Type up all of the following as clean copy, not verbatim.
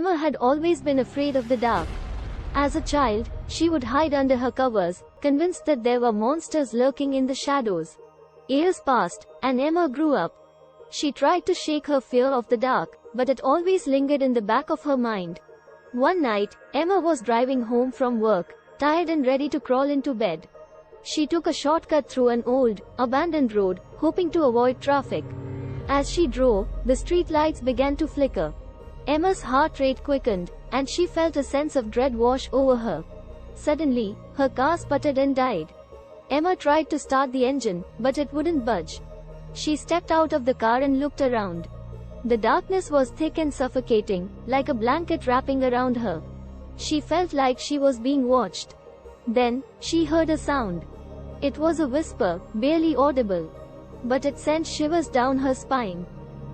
Emma had always been afraid of the dark. As a child, she would hide under her covers, convinced that there were monsters lurking in the shadows. Years passed, and Emma grew up. She tried to shake her fear of the dark, but it always lingered in the back of her mind. One night, Emma was driving home from work, tired and ready to crawl into bed. She took a shortcut through an old, abandoned road, hoping to avoid traffic. As she drove, the street lights began to flicker. Emma's heart rate quickened, and she felt a sense of dread wash over her. Suddenly, her car sputtered and died. Emma tried to start the engine, but it wouldn't budge. She stepped out of the car and looked around. The darkness was thick and suffocating, like a blanket wrapping around her. She felt like she was being watched. Then, she heard a sound. It was a whisper, barely audible. But it sent shivers down her spine.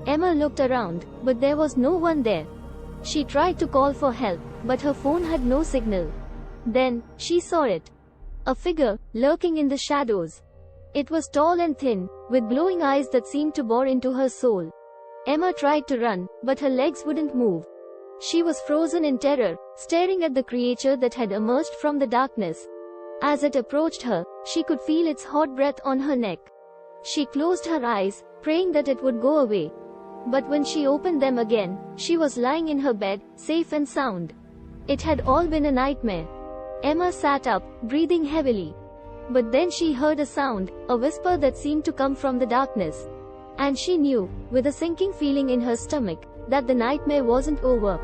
Emma looked around, but there was no one there. She tried to call for help, but her phone had no signal. Then, she saw it. A figure, lurking in the shadows. It was tall and thin, with glowing eyes that seemed to bore into her soul. Emma tried to run, but her legs wouldn't move. She was frozen in terror, staring at the creature that had emerged from the darkness. As it approached her, she could feel its hot breath on her neck. She closed her eyes, praying that it would go away. But when she opened them again, she was lying in her bed, safe and sound. It had all been a nightmare. Emma sat up, breathing heavily. But then she heard a sound, a whisper that seemed to come from the darkness. And she knew, with a sinking feeling in her stomach, that the nightmare wasn't over.